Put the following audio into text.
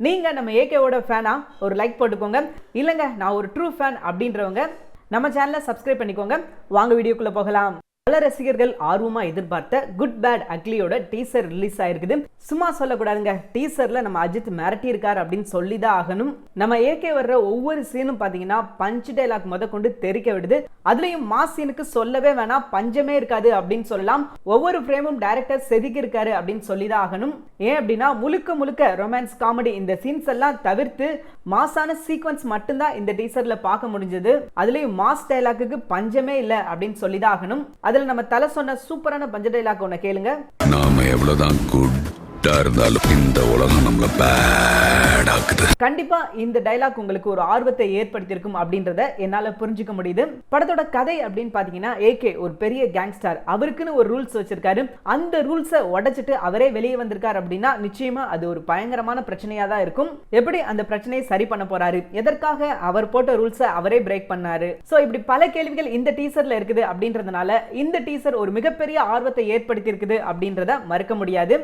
நீங்க நம்ம ஏகேவோட ஃபேனா ஒரு லைக் போட்டுக்கோங்க. இல்லங்க நான் ஒரு ட்ரூ ஃபேன் அப்படின்றவங்க நம்ம சேனலை சப்ஸ்கிரைப் பண்ணிக்கோங்க. வாங்க வீடியோக்குள்ள போகலாம். பல ரசிகர்கள் ஆர்வமா எதிர்பார்த்த குட் பேட் அக்லியோட டீசர் ரிலீஸ் ஆயிருக்குது. சும்மா சொல்லக்கூடாதுங்க, டீசர்ல நம்ம அஜித் மிரட்டி இருக்காரு அப்படின்னு சொல்லிதான் ஆகணும். நம்ம ஏகே வர்ற ஒவ்வொரு சீனும் பாத்தீங்கன்னா பஞ்ச் டைலாக் முத கொண்டு தெரிக்க விடுது. அதுலயும் மாஸ் சீனுக்கு சொல்லவே வேணாம், பஞ்சமே இருக்காது அப்படின்னு சொல்லலாம். ஒவ்வொரு ஃப்ரேமும் டைரக்டர் செதுக்கி இருக்காரு அப்படின்னு சொல்லிதான் ஆகணும். ஏன் அப்படின்னா முழுக்க முழுக்க ரொமான்ஸ் காமெடி இந்த சீன்ஸ் எல்லாம் தவிர்த்து மாசான சீக்வன்ஸ் மட்டும்தான் இந்த டீசர்ல பார்க்க முடிஞ்சது. அதுலயும் மாஸ் டைலாக்கு பஞ்சமே இல்லை அப்படின்னு சொல்லிதான் ஆகணும். அதுல நம்ம தலை சொன்ன சூப்பரான பஞ்ச டைலாக் ஒண்ணு கேளுங்க. நாம எவ்வளவுதான் குட்டா இருந்தாலும் இந்த உலகம் நம்மள பேட் ஆக்குது. கண்டிப்பா இந்த டைலாக் உங்களுக்கு ஒரு ஆர்வத்தை ஏற்படுத்தியிருக்கும் அப்படின்றத என்னால புரிஞ்சுக்க முடியுது. படத்தோட கதை அப்படின்னு பாத்தீங்கன்னா ஏகே ஒரு பெரிய கேங்ஸ்டர், அவருக்குன்னு ஒரு ரூல்ஸ் வச்சிருக்காரு. அந்த ரூல்ஸை உடைச்சிட்டு அவரே வெளியே வந்திருக்காரு அப்படின்னா நிச்சயமா அது ஒரு பயங்கரமான பிரச்சனையா தான் இருக்கும். எப்படி அந்த பிரச்சனையை சரி பண்ண போறாரு, எதற்காக அவர் போட்ட ரூல்ஸை அவரே பிரேக் பண்ணாரு, சோ இப்படி பல கேள்விகள் இந்த டீசர்ல இருக்குது. அப்படின்றதுனால இந்த டீசர் ஒரு மிகப்பெரிய ஆர்வத்தை ஏற்படுத்தி இருக்குது அப்படின்றத மறுக்க முடியாது.